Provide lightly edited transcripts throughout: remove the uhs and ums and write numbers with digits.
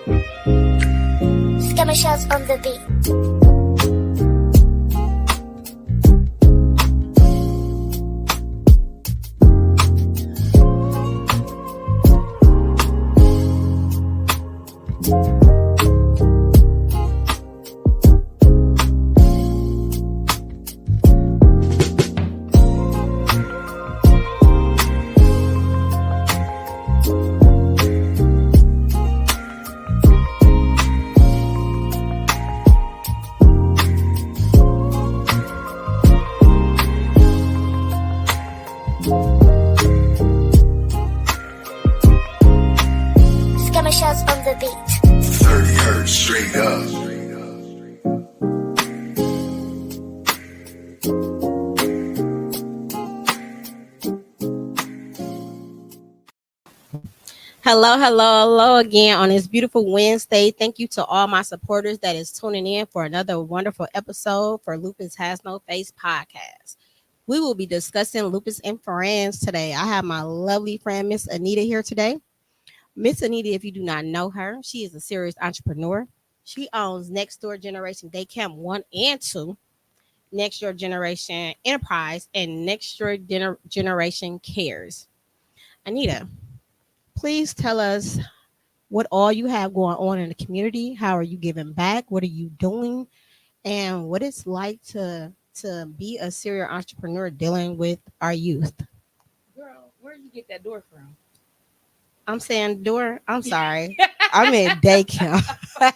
Scammer shots on the beat. Scammer shots on the beat. 30 hertz straight up. Hello again on this beautiful Wednesday. Thank you to all my supporters that is tuning in for another wonderful episode for Lupus Has No Face podcast. We will be discussing lupus and friends today. I have my lovely friend, Miss Anita, here today. Miss Anita, if you do not know her, she is a serious entrepreneur. She owns Next Door Generation Day Camp 1 and 2, Next Door Generation Enterprise, and Next Door Generation Cares. Anita, please tell us what all you have going on in the community. How are you giving back? What are you doing? And what it's like to be a serial entrepreneur dealing with our youth. Girl, where did you get that door from? I'm saying door. I'm sorry. I'm in day camp. I'm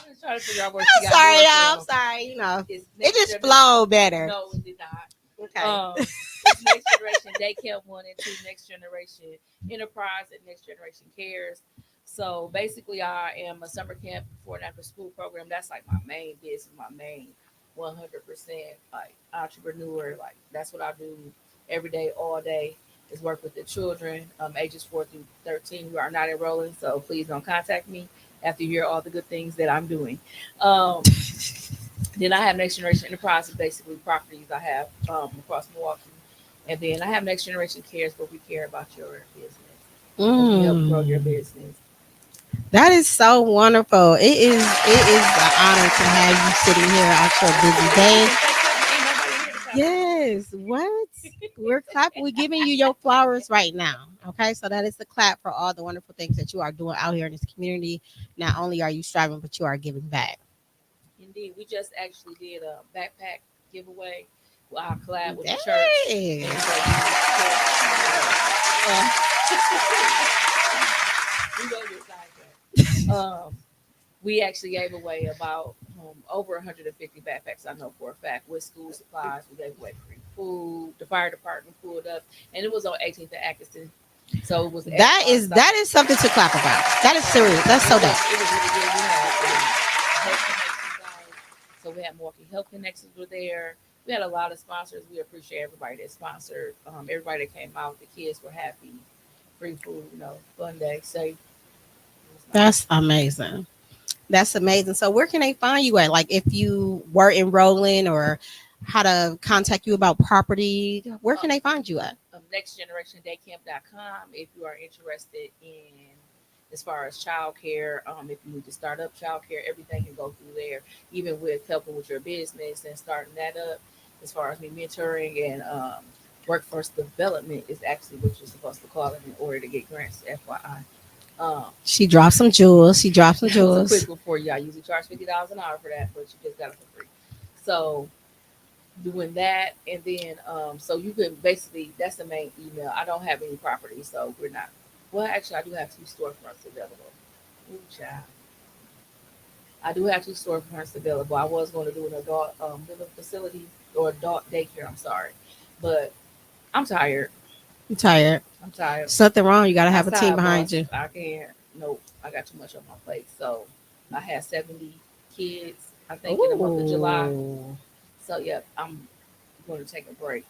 just trying to figure out where I'm she got sorry, door y'all. from. I'm sorry. You know, It's it Next just Gener- flowed better. No, it did not. Okay. It's Next Generation Day Camp 1 and 2, Next Generation Enterprise, and Next Generation Cares. So basically, I am a summer camp before and after school program. That's like my main business, my main 100% like entrepreneur. Like that's what I do every day, all day. Is work with the children, ages 4 through 13 who are not enrolling. So please don't contact me after you hear all the good things that I'm doing. Then I have Next Generation Enterprise, basically properties I have across Milwaukee. And then I have Next Generation Cares, where we care about your business. We help grow your business. That is so wonderful. It is an honor to have you sitting here after a busy day. Yes. What? We're clapping. We're giving you your flowers right now. Okay. So that is the clap for all the wonderful things that you are doing out here in this community. Not only are you striving, but you are giving back. Indeed. We just actually did a backpack giveaway. Well, I collab with the church. Dang. And so we go get sidetracked. We actually gave away about over 150 backpacks. I know for a fact with school supplies. We gave away free food. The fire department pulled up, and it was on 18th and Atkinson. So it was that is something to clap about. That is serious. That's so dope. It was really good. We had health connections guys. So we had Milwaukee Health Connections were there. We had a lot of sponsors. We appreciate everybody that sponsored. Everybody that came out. The kids were happy. Free food, fun day, safe. That's amazing. That's amazing. So where can they find you at? Like if you were enrolling or how to contact you about property, where can they find you at? NextGenerationDayCamp.com if you are interested in as far as childcare. If you need to start up childcare, everything can go through there, even with helping with your business and starting that up. As far as me mentoring and workforce development is actually what you're supposed to call it in order to get grants, FYI. She dropped some jewels. She dropped some That was a jewels. quick one for you. I usually charge $50 an hour for that, but you just got it for free. So doing that, and then so you can basically, that's the main email. I don't have any property, so we're not. Well, actually, I do have 2 storefronts available. Ooh, child. I do have 2 storefronts available. I was going to do an adult living facility or adult daycare. I'm sorry, but I'm tired. You tired? I'm tired. Something wrong. You got to have a That's team how, behind boss. you. I can't. Nope. I got too much on my plate. So I had 70 kids, I think, in the month of July. Ooh. So, yeah, I'm going to take a break.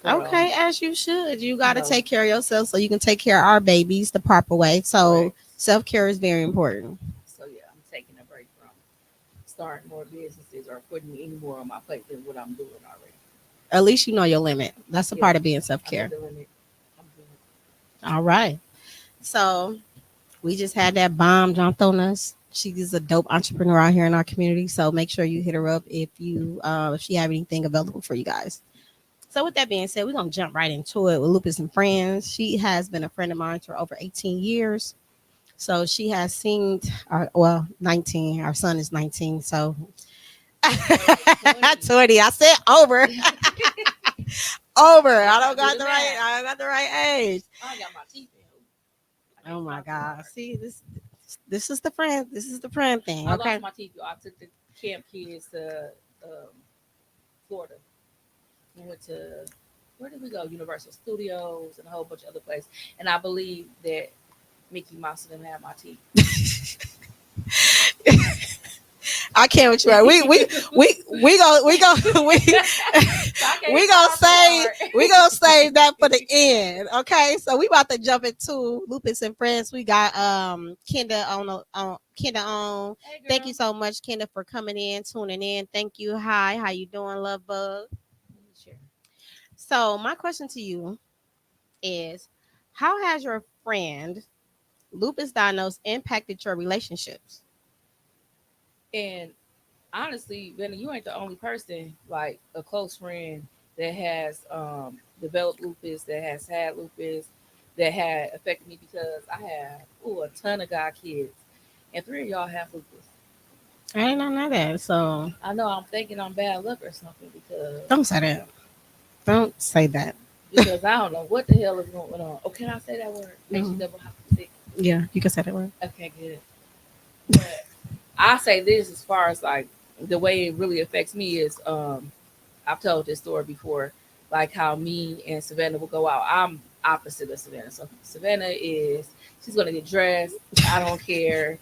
Okay, as you should. You got to No. take care of yourself so you can take care of our babies the proper way. So Right. self-care is very important. So, yeah, I'm taking a break from starting more businesses or putting any more on my plate than what I'm doing already. At least you know your limit. That's a Yeah. part of being I self-care. know the limit. I'm doing it. All right. So We just had that bomb jumped on us. She is a dope entrepreneur out here in our community. So make sure you hit her up if she have anything available for you guys. So with that being said, we're gonna jump right into it with Lupus and Friends. She has been a friend of mine for over 18 years. So she has seen 19. Our son is 19. So 20. I said over. Over. I don't got the right age. I got my teeth in. Oh my God. See this is the friend. This is the friend thing. I Okay. lost my teeth. I took the camp kids to Florida. We went to where did we go? Universal Studios and a whole bunch of other places. And I believe that Mickey Mouse didn't have my teeth. I can't with you. Right. We gonna save that for the end. Okay, so we about to jump into Lupus and Friends. We got Kendra on Kendra on. Hey, girl. Thank you so much, Kendra, for coming in, tuning in. Thank you. Hi, how you doing, love bug? Sure. So my question to you is, how has your friend lupus diagnosed impacted your relationships? And honestly, Benny, you ain't the only person, like a close friend that has developed lupus, that has had lupus, that had affected me because I have a ton of god kids, and 3 of y'all have lupus. I did not know that. So I know I'm thinking I'm bad luck or something don't say that. Don't say that. because I don't know what the hell is going on. Oh, can I say that word? Makes you Mhm. double sick. Yeah, you can say that word. Okay, good. But I say this as far as like the way it really affects me is I've told this story before, like how me and Savannah will go out. I'm opposite of Savannah. So Savannah is she's gonna get dressed. I don't care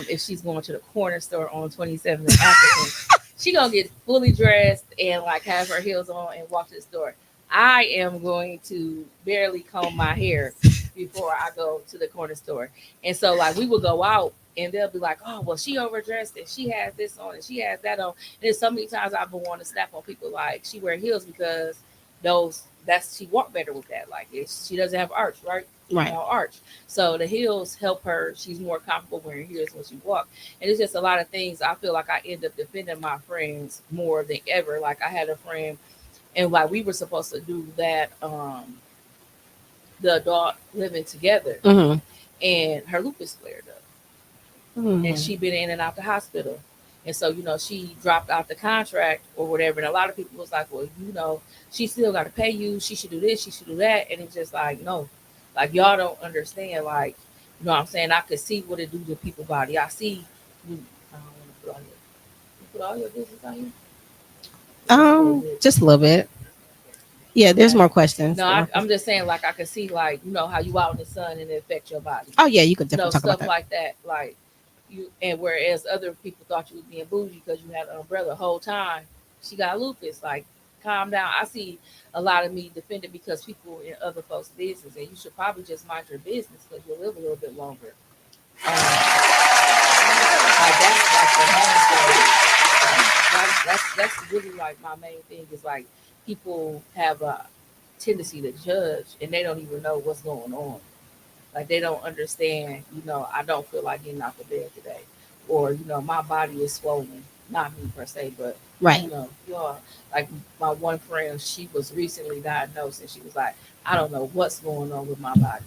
if she's going to the corner store on 27th and African. She gonna get fully dressed and like have her heels on and walk to the store. I am going to barely comb my hair before I go to the corner store. And so like we will go out and they'll be like, oh well, she overdressed and she has this on and she has that on. And there's so many times I've been wanting to snap on people like she wear heels because she walk better with that. Like she doesn't have arch, right? Right. No arch. So the heels help her. She's more comfortable wearing heels when she walk. And it's just a lot of things. I feel like I end up defending my friends more than ever. Like I had a friend and like we were supposed to do that the adult living together Mm-hmm. and her lupus flared up. Mm-hmm. And she been in and out the hospital. And so, she dropped out the contract or whatever. And a lot of people was like, well, she still got to pay you. She should do this. She should do that. And it's just like, no, like y'all don't understand. Like, you know what I'm saying? I could see what it do to people's body. I see. I don't want to put all your business on you. Just a little bit. Yeah, there's more questions. No, I'm just saying, like, I could see, like, how you out in the sun and it affect your body. Oh yeah, you could definitely talk stuff about that. like that. Like, and whereas other people thought you was being bougie because you had an umbrella the whole time, she got lupus. Like, calm down. I see a lot of me defended because people in other folks' business, and you should probably just mind your business because you'll live a little bit longer. Like that's really like my main thing is like people have a tendency to judge and they don't even know what's going on. Like they don't understand, I don't feel like getting out the bed today. Or, my body is swollen. Not me per se, but Right. y'all, like my one friend, she was recently diagnosed and she was like, I don't know what's going on with my body.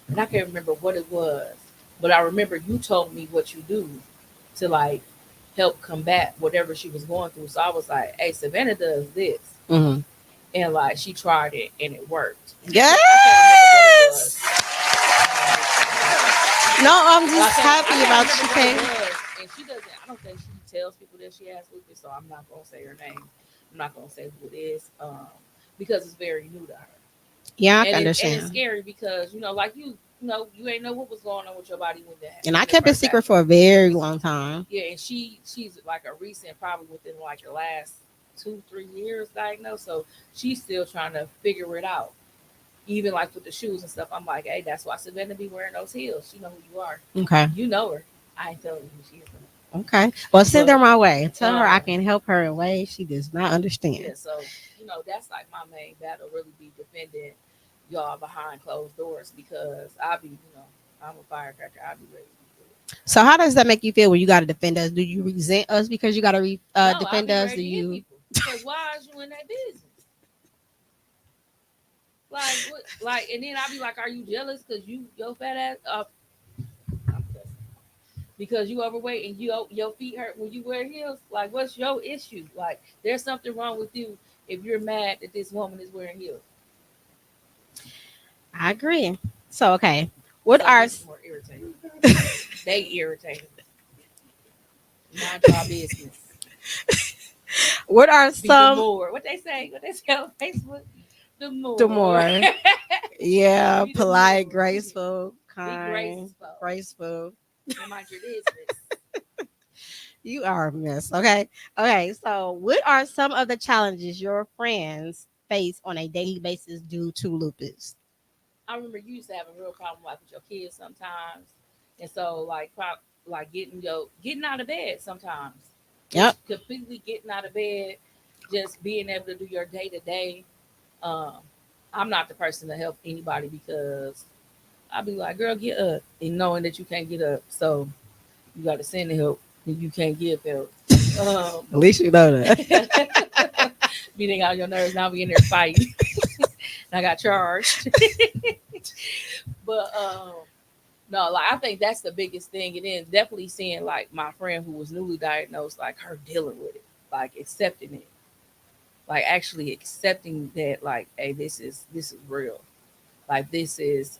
And I can't remember what it was. But I remember you told me what you do to like help combat whatever she was going through. So I was like, hey, Savannah does this. Mm-hmm. And like she tried it and it worked. Yes. No, I'm just happy about you, Kay. And she doesn't, I don't think she tells people that she has lupus, so I'm not gonna say her name. I'm not gonna say who it is. Because it's very new to her. Yeah, I understand. And it's scary because, like you ain't know what was going on with your body when that. And I kept it secret for a very long time. Yeah, and she's like a recent, probably within like the last 2-3 years diagnosed. So she's still trying to figure it out. Even like with the shoes and stuff, I'm like, hey, that's why Savannah be wearing those heels. She know who you are. Okay. You know her. I ain't telling you who she is. Okay. Well, send her my way. Tell her I can help her in ways she does not understand. Yeah, so that's like my main battle, really be defending y'all behind closed doors because I I'm a firecracker. I'll be ready. So how does that make you feel when you got to defend us? Do you resent us because you got to No, I'll defend be us? Do ready to hit you? people. Because why is you in that business? Like what? Like, and then I'll be like, "Are you jealous because your fat ass because you overweight and your feet hurt when you wear heels? Like, what's your issue? Like, there's something wrong with you if you're mad that this woman is wearing heels." I agree. So okay, what So are this is more irritating. They irritating. Mind your business. what are Be the some more. What they say? What they say on Facebook? The the more. more yeah Be the polite, more. graceful, Be kind, graceful. graceful? And mind your business. You are a mess. Okay. Okay. So, what are some of the challenges your friends face on a daily basis due to lupus? I remember you used to have a real problem like with your kids sometimes, and so like like getting out of bed sometimes, Yep. just completely getting out of bed, just being able to do your day to day. Um, I'm not the person to help anybody because I'll be like, "Girl, get up," and knowing that you can't get up, so you got to send the help, and you can't give help. At least you know that. Beating out your nerves. Now we in there fighting. I got charged. But no, like I think that's the biggest thing. And then definitely seeing like my friend who was newly diagnosed, like her dealing with it, like accepting it, like actually accepting that, like, hey, this is real. Like this is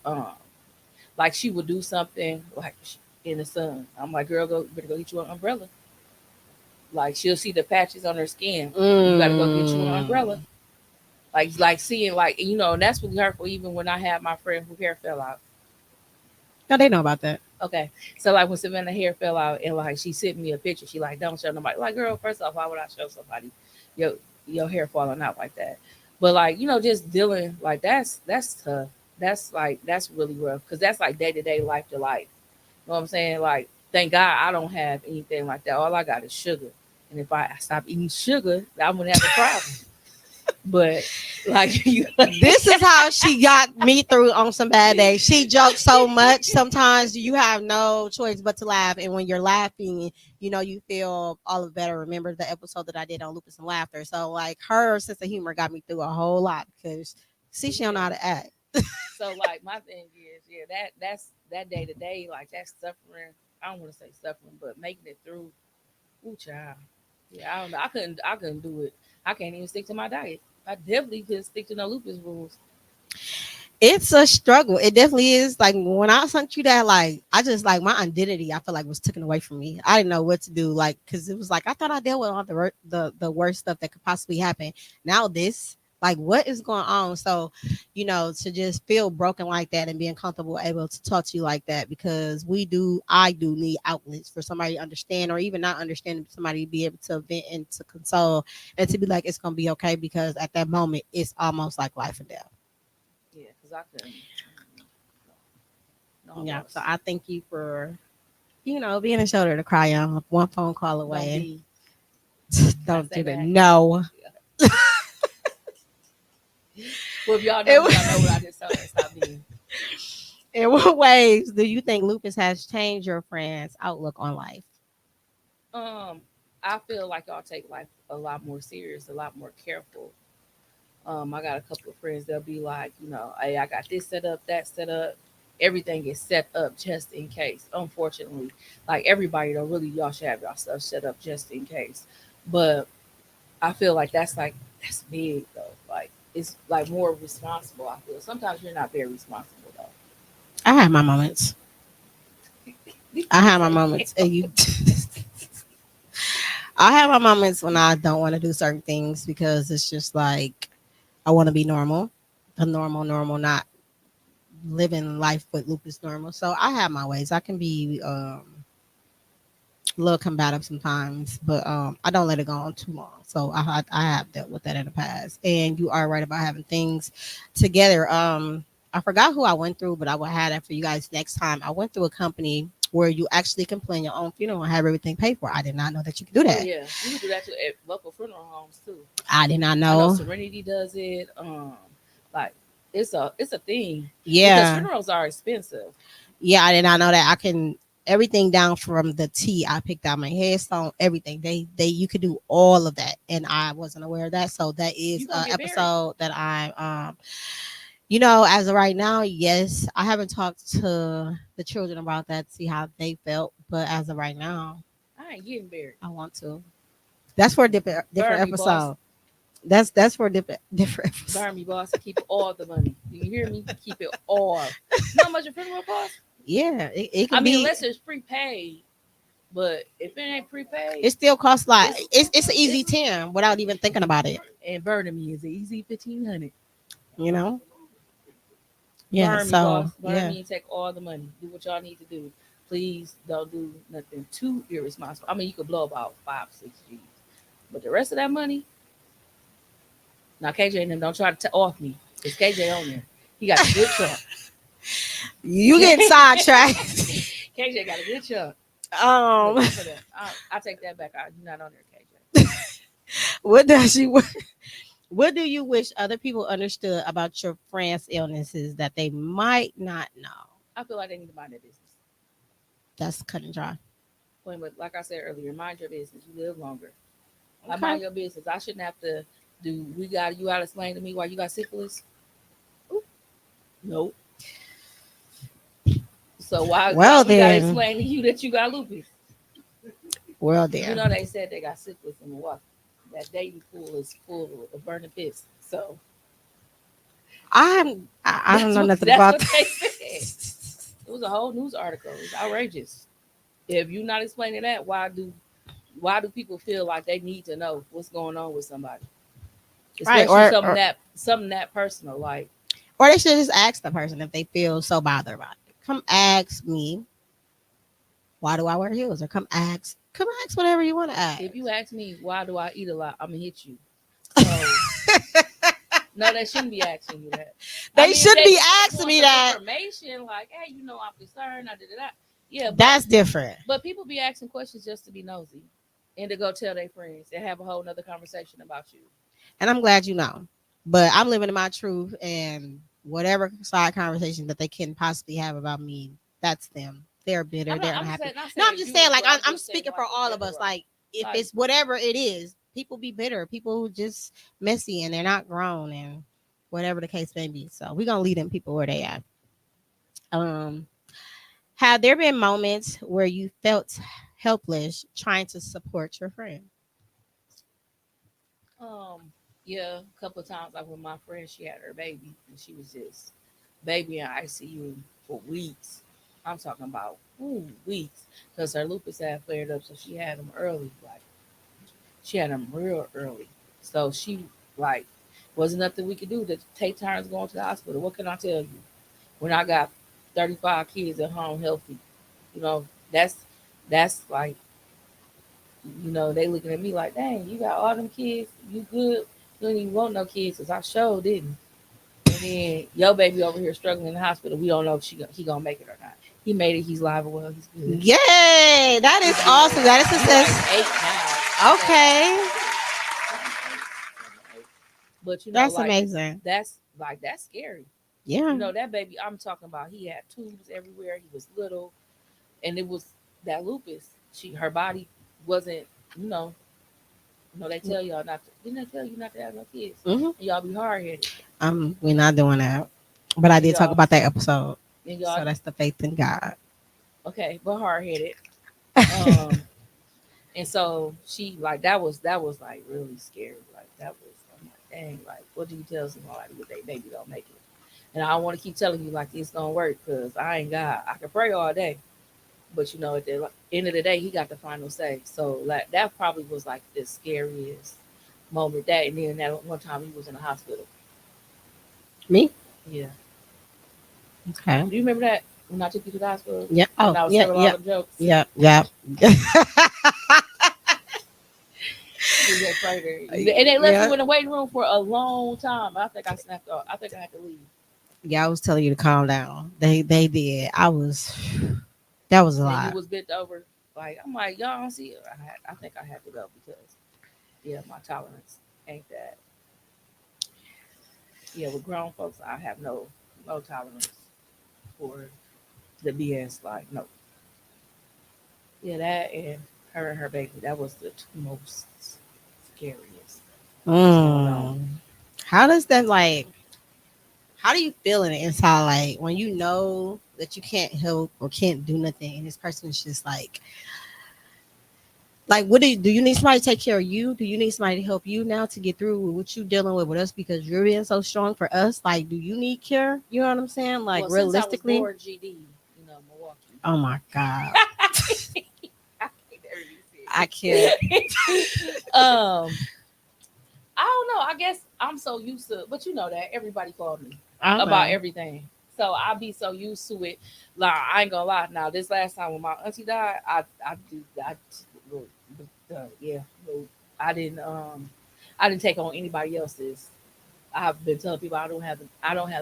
like she would do something like in the sun. I'm like, girl, go better go get you an umbrella. Like she'll see the patches on her skin. You got to go get you an umbrella. Mm. Like seeing like and that's really hurtful. Even when I had my friend whose hair fell out. No, they know about that. Okay, so like when Savannah hair fell out and like she sent me a picture, she like don't show nobody. Like girl, first off, why would I show somebody your your hair falling out like that? But like just dealing like that's tough. That's like that's really rough because that's like day to day, life to life. You know what I'm saying? Like thank God I don't have anything like that. All I got is sugar, and if I stop eating sugar, I'm gonna have a problem. But like This is how she got me through on some bad days. She jokes so much. Sometimes you have no choice but to laugh. And when you're laughing, you feel all the better. Remember the episode that I did on lupus and laughter. So like her sense of humor got me through a whole lot because see, she don't know how to act. so like my thing is, yeah, that's that day to day, like that's suffering. I don't want to say suffering, but making it through. Ooh, child. Yeah, I don't know. I couldn't do it. I can't even stick to my diet. I definitely couldn't stick to no lupus rules. It's a struggle. It definitely is. Like when I sent you that, like I just like my identity. I feel like was taken away from me. I didn't know what to do. Like because it was like I thought I dealt with all the worst stuff that could possibly happen. Now this, like, what is going on? So, to just feel broken like that and being comfortable, able to talk to you like that because I do need outlets for somebody to understand or even not understand somebody to be able to vent and to console and to be like it's gonna be okay because at that moment it's almost like life and death. Yeah, because I couldn't. No, I'm Yeah. So lost. I thank you for, being a shoulder to cry on, one phone call Don't away. be. I Don't say do that. that. No. Well, if y'all It know me, was- y'all know what I just told her. Stop being. In what ways do you think lupus has changed your friend's outlook on life? Um, I feel like y'all take life a lot more serious, a lot more careful. I got a couple of friends. They'll be like, hey, I got this set up, that set up. Everything is set up just in case. Unfortunately, like everybody, though, really, y'all should have y'all stuff set up just in case. But I feel like that's big though. Like it's like more responsible. I feel sometimes you're not very responsible though. I have my moments. I have my moments. And you I have my moments when I don't want to do certain things because it's just like I want to be normal. A normal, not living life with lupus normal. So I have my ways. I can be a little combative sometimes, but I don't let it go on too long. So I have dealt with that in the past. And you are right about having things together. I forgot who I went through, but I will have that for you guys next time. I went through a company where you actually can plan your own funeral and have everything paid for. I did not know that you could do Oh that. yeah, you can do that too at local funeral homes too. I did not I know know. Serenity does it. Like it's a thing because Yeah. funerals are expensive. Yeah, I did not know that. I can everything down from the T. I picked out my headstone, everything. They you could do all of that, and I wasn't aware of that. So that is You gonna an get married? episode that I'm. As of right now, yes, I haven't talked to the children about that, see how they felt. But as of right now, I ain't getting married. I want to. That's for a different Burn me, boss. episode. That's for a different episode. Burn me, boss, and keep all the money. Do you hear me? Keep it all. You know how much a funeral costs? Yeah, it I can mean, be. unless it's prepaid. But if it ain't prepaid, It still costs like it's an easy it's 10 without even thinking about it. and burning me is an easy 1,500. You know. Yeah. Burn me, boss. So Burn yeah. me and take all the money. Do what y'all need to do. Please don't do nothing too irresponsible. I mean, you could blow about 5, 6 G's, but the rest of that money, now KJ and them don't try to off me. It's KJ on there. He got a good chunk. You get sidetracked. KJ got a good chunk. um. Look, for that. I take that back. You're not on there, KJ. What does you? What do you wish other people understood about your friends' illnesses that they might not know? I feel like they need to mind their business. That's cut and dry. But like I said earlier, mind your business. You live longer. I Okay. mind your business. I shouldn't have to do. You got to explain to me why you got syphilis. Nope. So why Well, we got to then. explain to you that you got lupus? Well, You then. know they said they got syphilis in Milwaukee. That dating pool is full of burning piss. So I don't know nothing that's about what that. they said. It was a whole news article. It was outrageous. If you're not explaining that, why do people feel like they need to know what's going on with somebody? Right, Especially or something that personal, like or they should just ask the person if they feel so bothered about it. Come ask me, why do I wear heels? Or come ask whatever you want to ask. if you ask me why do I eat a lot, I'm gonna hit you. So no, they shouldn't be asking you that. They should be just asking want me some that. information, like, hey, I'm concerned. I did that. Yeah, That's different. but people be asking questions just to be nosy and to go tell their friends and have a whole nother conversation about you. And I'm glad you know. But I'm living in my truth, and whatever side conversation that they can possibly have about me, that's them. They're bitter. They're I'm just unhappy. saying, not No, saying I'm just you, saying, like, but I'm just saying speaking like for in all of us. general. Like, if Like, it's whatever it is, people be bitter. People who just messy and they're not grown and whatever the case may be. So we're gonna leave them people where they at. Um, have there been moments where you felt helpless trying to support your friend? yeah, a couple of times, like with my friend, she had her baby, and she was just baby in ICU for weeks. I'm talking about weeks, because her lupus had flared up, so she had them early. Like she had them real early, so she like wasn't nothing we could do to take turns going to the hospital. What can I tell you? When I got 35 kids at home healthy, you know that's like they looking at me like, dang, you got all them kids, you good? You don't even want no kids, cause I sure didn't. And then your baby over here struggling in the hospital. We don't know if he gonna make it or not. He made it. He's live and well. He's good. Yay! That is awesome. That is He's like success. 8 now. Okay, But that's amazing. that's scary. Yeah. That baby I'm talking about, he had tubes everywhere. He was little, and it was that lupus. Her body wasn't, they tell y'all not to. Didn't they tell you not to have no kids? Mm-hmm. And y'all be hard headed. We're not doing that. But I And did talk y'all, about that episode. and So y'all, that's the faith in God. okay, but hard headed. Um, and so she like that was like really scary. Like that was, I'm like, dang, like what do you tell somebody with their baby don't make it? And I want to keep telling you like it's gonna work, because I ain't God. I can pray all day, but at the end of the day, He got the final say. So like that probably was like the scariest moment. That, and then that one time he was in the hospital. Me? Yeah. Okay. Do you remember that when I took you to the hospital? Yeah. Oh, And I was yeah, telling yeah, all the jokes. yeah, yeah. You get further. And they left Yeah. you in the waiting room for a long time. I think I snapped off. I think I had to leave. Yeah, I was telling you to calm down. They did. That was a And you lot. was bent over. Like, I'm like, y'all don't see it. I think I had to go because, yeah, my tolerance ain't that. Yeah, with grown folks, I have no tolerance for the BS. Like, no. Yeah, that and her baby. That was the two most scariest. What's going on? Mm. How does that like? How do you feel in the inside, like when you know that you can't help or can't do nothing, and this person is just like, what do you need somebody to take care of you? Do you need somebody to help you now to get through what you dealing with us because you're being so strong for us? Like, do you need care? You know what I'm saying? Like, Well, since I was realistically. born GD, Milwaukee. Oh my god, I can't never be I can't. serious. I don't know. I guess I'm so used to, but you know that everybody called me I don't about know. everything. So I'll be so used to it. Like, I ain't gonna lie. Now, this last time when my auntie died, yeah, well, I didn't I didn't take on anybody else's. I've been telling people I don't have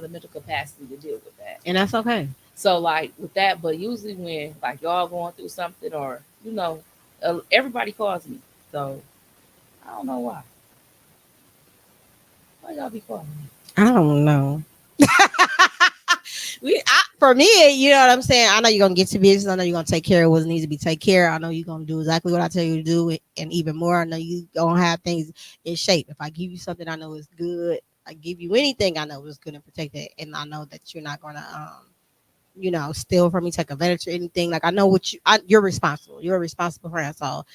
the mental capacity to deal with that. And that's okay. So like with that, but usually when like y'all going through something or everybody calls me. So I don't know why. Why y'all be calling me? I don't know. For me, you know what I'm saying. I know you're gonna get to business. I know you're gonna take care of what needs to be taken care of. I know you're gonna do exactly what I tell you to do, and even more. I know you gonna have things in shape. If I give you something, I know it's good. I give you anything, I know it's good and protected, and I know that you're not gonna, steal from me, take advantage or anything. Like I know you're responsible. You're a responsible friend. So,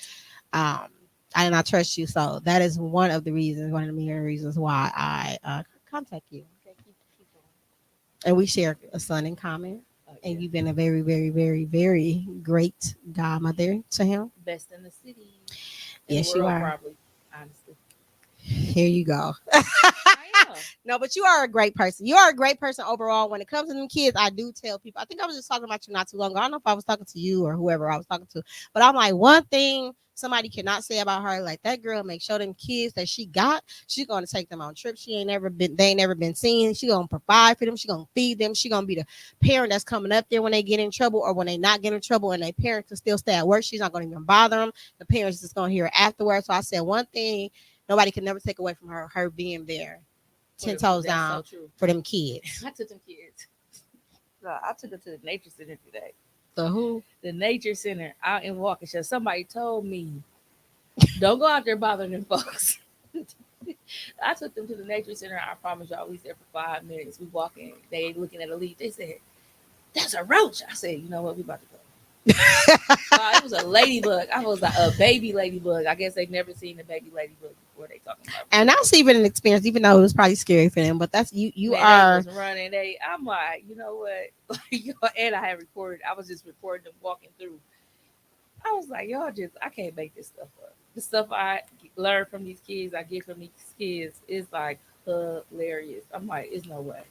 um, and I trust you. So that is one of the reasons, one of the main reasons why I contact you. Okay, keep going. And we share a son in common. Oh, And yeah. you've been a very, very, very, very great godmother to him. Best in the city. In Yes, the you world, are. probably. Honestly. Here you go. I am. No, but you are a great person. You are a great person overall. When it comes to them kids, I do tell people. I think I was just talking about you not too long ago. I don't know if I was talking to you or whoever I was talking to, but I'm like, one thing somebody cannot say about her, like that girl make sure them kids that she got, she's gonna take them on trips. They ain't never been seen. She gonna provide for them. She gonna feed them. She gonna be the parent that's coming up there when they get in trouble or when they not get in trouble and their parents can still stay at work. She's not gonna even bother them. The parents just gonna hear it afterwards. So I said one thing nobody can never take away from her being there 10 toes That's down so true. for them kids. I took them kids. No, I took them to the nature center today. So who? The nature center out in Waukesha. Somebody told me, don't go out there bothering them folks. I took them to the nature center. I promise y'all, we was there for 5 minutes. We walking, they looking at a leaf. They said, "That's a roach." I said, "You know what? We about to go." It was a ladybug. I was like a baby ladybug. I guess they've never seen a baby ladybug before. They talking about. And that's even an experience, even though it was probably scary for them. But that's you. You Man, are. they was running. I'm like, you know what? Like, and I had recorded. I was just recording them walking through. I was like, I can't make this stuff up. The stuff I learn from these kids, I get from these kids, is like hilarious. I'm like, it's no way.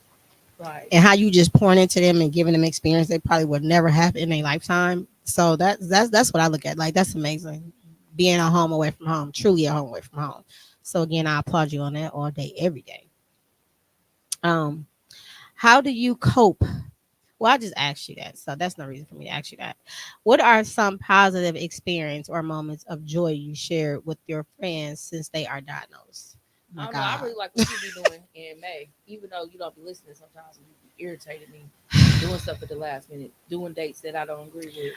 Like, And how you just pouring into them and giving them experience they probably would never have in their lifetime. So that's what I look at. Like that's amazing. Being a home away from home, truly a home away from home. So again, I applaud you on that all day, every day. Um, how do you cope? Well, I just asked you that, so that's no reason for me to ask you that. What are some positive experience or moments of joy you shared with your friends since they are diagnosed? I My don't know. I God. really like what you be doing in May, even though you don't be listening sometimes. You be irritating me doing stuff at the last minute, doing dates that I don't agree with,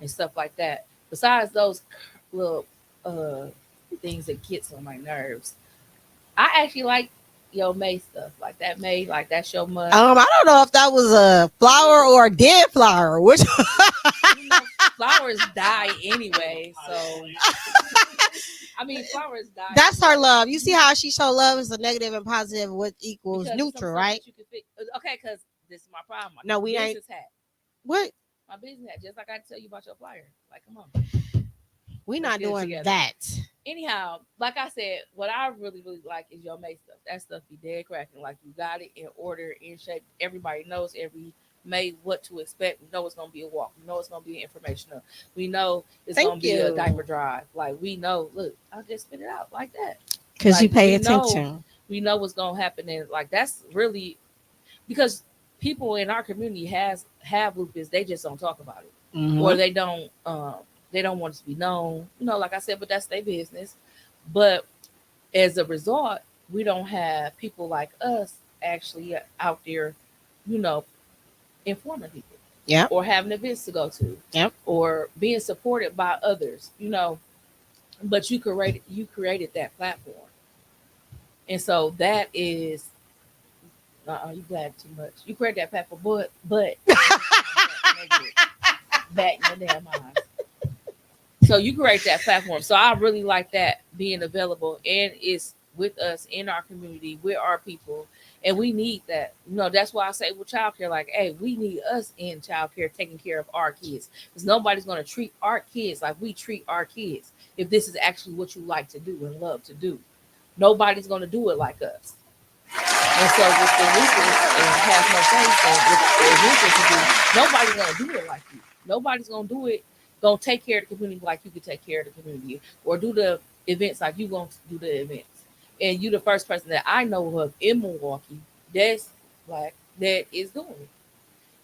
and stuff like that. Besides those little things that gets on my nerves, I actually like your May stuff, like that May, like that's your month. I don't know if that was a flower or a dead flower. Which You know, flowers die anyway, so I mean, flowers die. that's her anyway. love. You see how she show love is a negative and positive, what equals Because neutral, some stuff right? that you can fix. Okay, because this is my problem. No, My we ain't. business hat. What? My business hat. Just like I tell you about your flyer. Like, come on, We let's not get it doing together. that. Anyhow, like I said, what I really, really like is your May stuff. That stuff be dead cracking. Like you got it in order, in shape. Everybody knows every May what to expect. We know it's gonna be a walk. We know it's gonna be informational. We know it's Thank gonna be a you. diaper drive. Like we know. Look, I'll just spit it out like that. Because you Like pay we know, attention. we know what's gonna happen, and like that's really because people in our community have lupus. They just don't talk about it, or Mhm. they don't want it to be known. Like I said, but that's their business. But as a result, we don't have people like us actually out there, you know, informing people. Yep. or having events to go to, Yep. or being supported by others, but you created that platform. And so that is you glad too much. You created that platform, but back in the damn mind. So you create that platform. So I really like that being available, and it's with us in our community, with our people, and we need that. That's why I say with childcare, like, hey, we need us in childcare taking care of our kids, because nobody's going to treat our kids like we treat our kids. If this is actually what you like to do and love to do, nobody's going to do it like us. And so with the lupus and have no faith and with the lupus you do, nobody's gonna do it like you. Nobody's gonna take care of the community like you can take care of the community, or do the events like you gonna do the events. And you the first person that I know of in Milwaukee that's like that is doing it.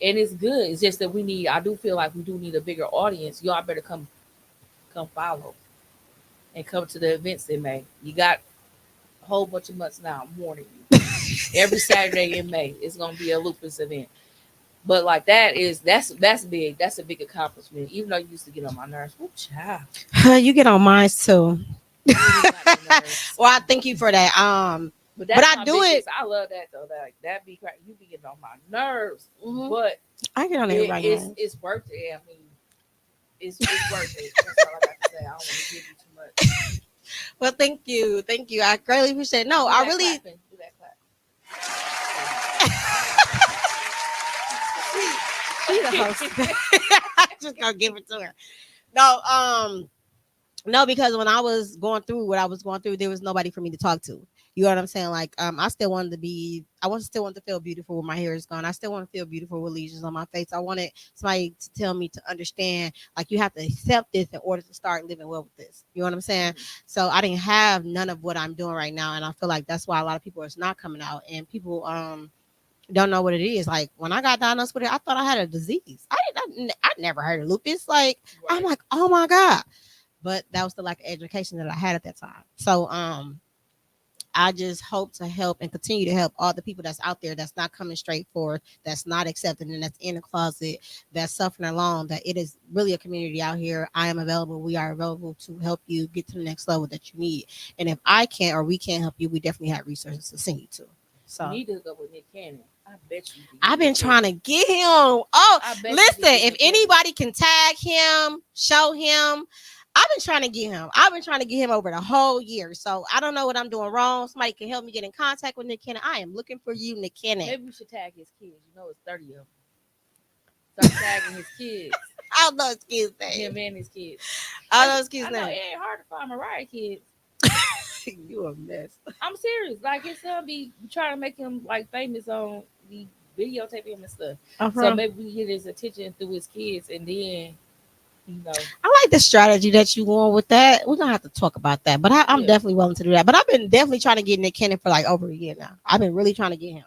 And it's good. It's just that I do feel like we do need a bigger audience. Y'all better come follow and come to the events in May. You got a whole bunch of months now, I'm warning you. Every Saturday in May, it's gonna be a lupus event. But like that's big. That's a big accomplishment. Even though you used to get on my nerves. Ooh, child. You get on mine too. You really got my nerves. Well, I thank you for that. But I do biggest, it. I love that though. That be crazy. You be getting on my nerves. Mhm. But I get on everybody. it's worth it. I mean, it's worth it. That's all I got to say. I don't want to give you too much. Well, thank you. I greatly appreciate it. No, I really. Do that clap. She the host. I'm just gonna give it to her. No, because when I was going through what I was going through, there was nobody for me to talk to. You know what I'm saying? Like, I still wanted to be, still want to feel beautiful when my hair is gone. I still want to feel beautiful with lesions on my face. I wanted somebody to tell me to understand, like, you have to accept this in order to start living well with this. You know what I'm saying? Mm-hmm. So I didn't have none of what I'm doing right now. And I feel like that's why a lot of people is not coming out, and people, don't know what it is. Like, when I got diagnosed with it, I thought I had a disease. I never heard of lupus. Like, right. I'm like, oh my God. But that was the lack of education that I had at that time. So I just hope to help and continue to help all the people that's out there that's not coming straight forward, that's not accepting, and that's in the closet, that's suffering alone, that it is really a community out here. I am available. We are available to help you get to the next level that you need. And if I can't or we can't help you, we definitely have resources to send you to. So you need to go with Nick Cannon. I bet you. I've been trying to get him. Oh, listen, if anybody can tag him, show him. I've been trying to get him. Over the whole year. So I don't know what I'm doing wrong. Somebody can help me get in contact with Nick Cannon. I am looking for you, Nick Cannon. Maybe we should tag his kids. It's 30 of them. Start tagging his kids. I don't know his kids' name. Him and his kids. I don't know his kids' name. It ain't hard to find Mariah kids. You a mess. I'm serious. Like, his son be trying to make him like famous on the videotape him and stuff. So maybe we get his attention through his kids, and then I like the strategy that you want with that. We're gonna have to talk about that, but I'm definitely willing to do that. But I've been definitely trying to get Nick Cannon for like over a year now. I've been really trying to get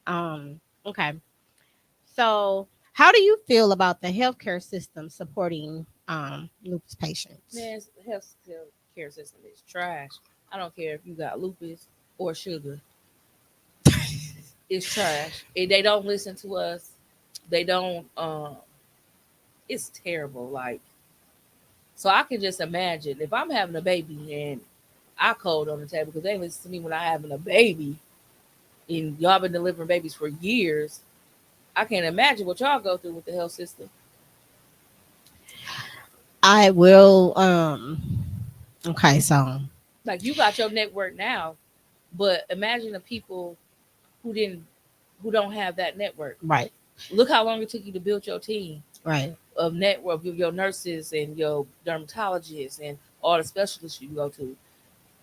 him. Okay. So how do you feel about the healthcare system supporting lupus patients? Man, the healthcare system is trash. I don't care if you got lupus or sugar. It's trash. They don't listen to us. They don't. It's terrible. Like, so I can just imagine if I'm having a baby and I cold on the table because they listen to me when I having a baby, and y'all been delivering babies for years. I can't imagine what y'all go through with the health system. I will. Okay, so like, you got your network now, but imagine the people who don't have that network. Right. Look how long it took you to build your team. Right. Of network of your nurses and your dermatologists and all the specialists you go to.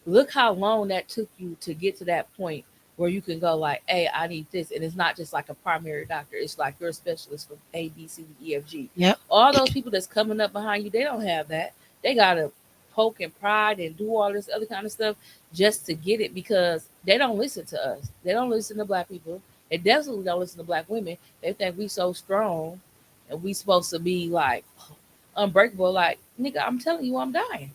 Look how long that took you to get to that point where you can go like, hey, I need this. And it's not just like a primary doctor. It's like your specialist from A, B, C, D, E, F, G. Yep. All those people that's coming up behind you, they don't have that. They got to poke and pride and do all this other kind of stuff just to get it, because they don't listen to us. They don't listen to Black people. They definitely don't listen to Black women. They think we so strong and we supposed to be like unbreakable. Like, nigga, I'm telling you, I'm dying.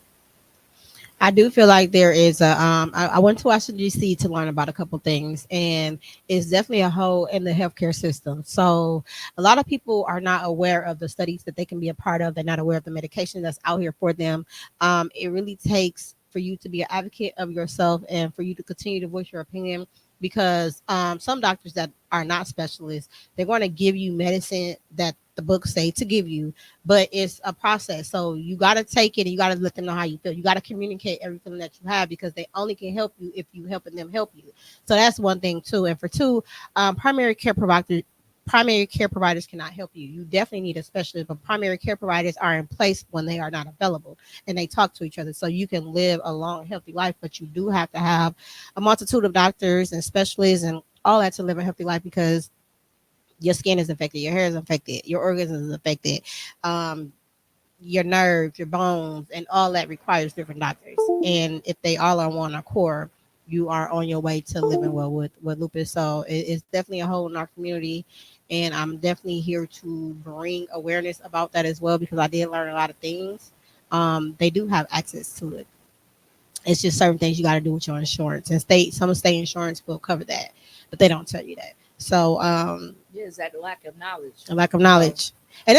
I do feel like there is a I went to Washington DC to learn about a couple things, and it's definitely a hole in the healthcare system. So a lot of people are not aware of the studies that they can be a part of. They're not aware of the medication that's out here for them. It really takes for you to be an advocate of yourself and for you to continue to voice your opinion, because some doctors that are not specialists, they're going to give you medicine that the books say to give you, but it's a process. So you got to take it and you got to let them know how you feel. You got to communicate everything that you have, because they only can help you if you helping them help you. So that's one thing too. And for two, primary care providers cannot help you. You definitely need a specialist, but primary care providers are in place when they are not available, and they talk to each other so you can live a long, healthy life. But you do have to have a multitude of doctors and specialists and all that to live a healthy life, because your skin is affected, your hair is affected, your organs is affected, um, your nerves, your bones, and all that requires different doctors. And if they all are on one accord, you are on your way to living well with lupus. So it's definitely a hole in our community. And I'm definitely here to bring awareness about that as well, because I did learn a lot of things. They do have access to it. It's just certain things you got to do with your insurance, and some state insurance will cover that, but they don't tell you that. So Yeah, it's that lack of knowledge. a lack of knowledge. And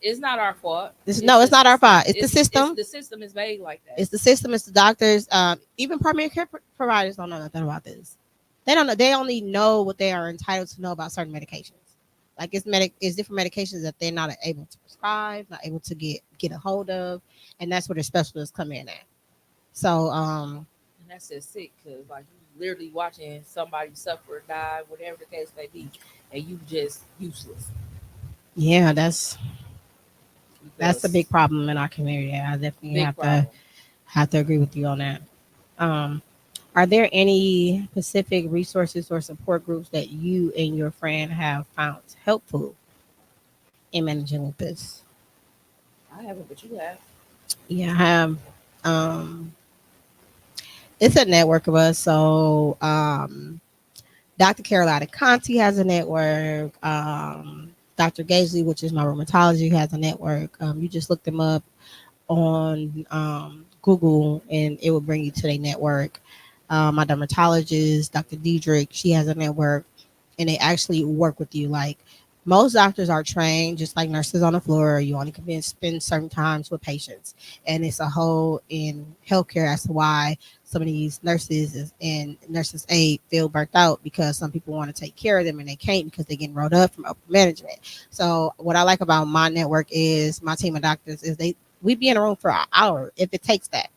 It's not our fault. it's not our fault. It's the system. The system is made like that. It's the system. It's the doctors. Even primary care providers don't know nothing about this. They don't know. They only know what they are entitled to know about certain medications. Like it's different medications that they're not able to prescribe, not able to get a hold of, and that's where the specialists come in at. So and that's just sick, because like you literally watching somebody suffer, die, whatever the case may be, and you just useless. yeah, that's a Because big problem in our community. I definitely big problem. have to agree with you on that. Um, are there any specific resources or support groups that you and your friend have found helpful in managing lupus? I haven't, but you have. Yeah, I have. It's a network of us. So Dr. Carolina Conti has a network. Dr. Gagely, which is my rheumatology, has a network. You just look them up on Google, and it will bring you to their network. My dermatologist, Dr. Diedrich, she has a network, and they actually work with you. Like most doctors are trained, just like nurses on the floor. You only can spend certain times with patients, and it's a whole in healthcare as to why some of these and nurses aid feel burnt out, because some people want to take care of them and they can't because they're getting rolled up from upper management. So what I like about my network is my team of doctors is we be in a room for an hour if it takes that.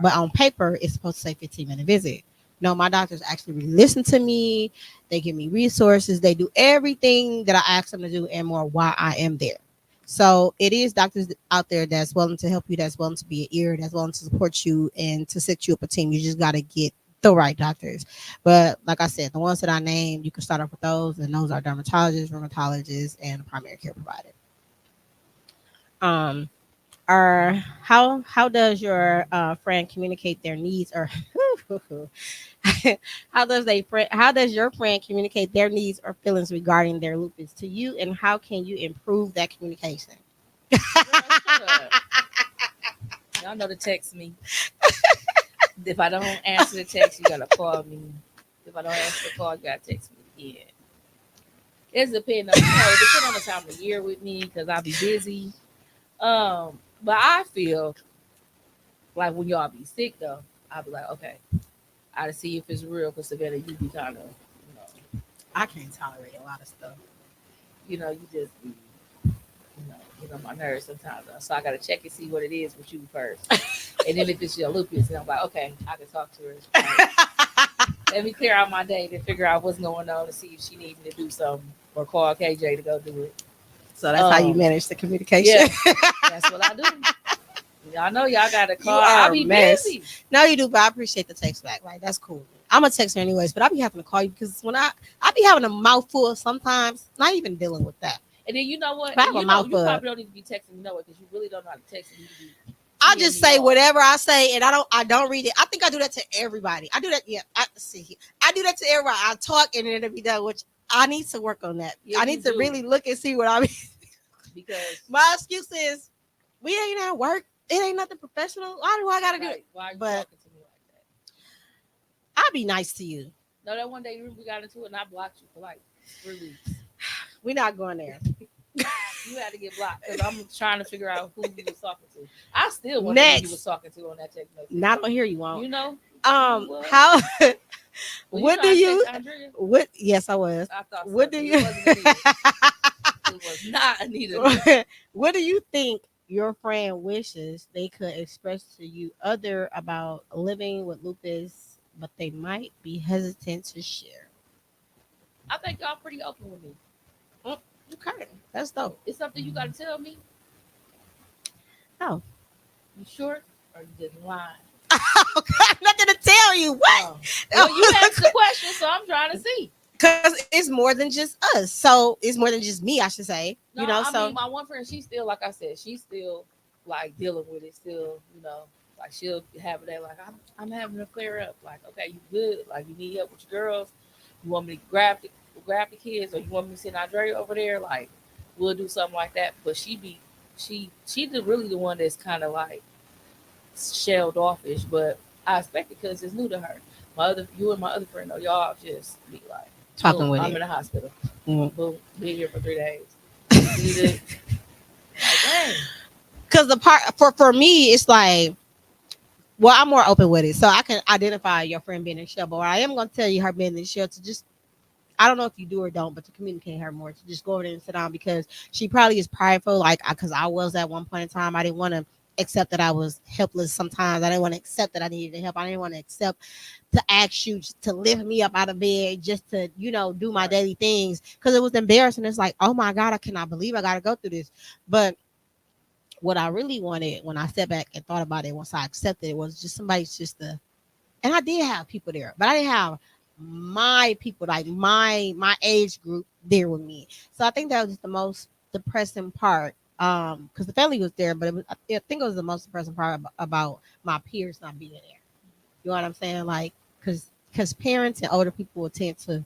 But on paper, it's supposed to say 15-minute visit. No, my doctors actually really listen to me. They give me resources. They do everything that I ask them to do and more while I am there. So it is doctors out there that's willing to help you, that's willing to be an ear, that's willing to support you and to set you up a team. You just got to get the right doctors. But like I said, the ones that I named, you can start off with those, and those are dermatologists, rheumatologists, and a primary care provider. Um, how does your friend communicate their needs, or how does your friend communicate their needs or feelings regarding their lupus to you, and how can you improve that communication? Girl, shut up. Y'all know to text me. If I don't answer the text, you gotta call me. If I don't answer the call, you gotta text me again. It depends on the time of year with me, because I'll be busy. But I feel like when y'all be sick though, I'll be like, okay, I see if it's real, because Savannah, you be kind of, I can't tolerate a lot of stuff. you just be, get on my nerves sometimes. So I gotta check and see what it is with you first. And then if it's your lupus, and I'm like, okay, I can talk to her. Let me clear out my day to figure out what's going on, to see if she needs me to do something, or call KJ to go do it. So that's how you manage the communication. Yeah, that's what I do. Y'all know y'all got to call. I'll be busy. No, you do, but I appreciate the text back. Like, that's cool. I'm gonna text her anyways, but I be having to call you because when I be having a mouthful sometimes, not even dealing with that. And then you know what? I have a You mouthful. probably don't need to be texting me, because you really don't know how to text me. I just say whatever I say, and I don't read it. I think I do that to everybody. I do that. Yeah, I do that to everybody. I talk and then it'll be done, which I need to work on that. Yeah, I need to really look and see what I mean. Because my excuse is we ain't at work. it ain't nothing professional. Why do I gotta do Like, it? why are you But talking to me like that? I'll be nice to you. No, that one day we got into it and I blocked you for like 3 weeks. We're not going there. You had to get blocked because I'm trying to figure out who you was talking to. I still wonder who Next. you was talking to on that text message. Not on here. You won't. You know? How? Were What do trying to you? text Andrea? What? Yes, I was. I thought so. What do It you? wasn't Anita. It was not Anita. What do you think your friend wishes they could express to you other about living with lupus, but they might be hesitant to share? I think y'all pretty open with me. Okay, that's dope. It's something you gotta tell me. No, You sure? Or you just lying? nothing to tell you. What? Oh. Well, you asked the question, so I'm trying to see. Because it's more than just us. So it's more than just me, I should say. No, You know, I so mean, my one friend, she's still, like I said, she's still like dealing with it. Still, like she'll have it like I'm having a flare up. Like, okay, you good? Like, you need help with your girls? You want me to grab the kids, or you want me to send Andrea over there? Like, we'll do something like that. But she's really the one that's kind of like shelled offish. But I expect it because it's new to her. You and my other friend, though, y'all just be like talking boom, with I'm it. in the hospital. Mhm. Boom, be here for 3 days. Like, dang. Because the part for me, it's like, well, I'm more open with it, so I can identify your friend being in trouble. Or I am going to tell you her being in shelter. Just I don't know if you do or don't, but to communicate her more, to just go over there and sit down because she probably is prideful. Like, because I was at one point in time, I didn't want to accept that I was helpless. Sometimes I didn't want to accept that I needed help. I didn't want to accept to ask you to lift me up out of bed just to, do my daily things because it was embarrassing. It's like, oh my God, I cannot believe I got to go through this. But what I really wanted when I sat back and thought about it, once I accepted it, was just somebody and I did have people there, but I didn't have my people, like my age group there with me. So I think that was the most depressing part. Because the family was there, but I think it was the most depressing part about my peers not being there. You know what I'm saying? Like, because parents and older people will tend to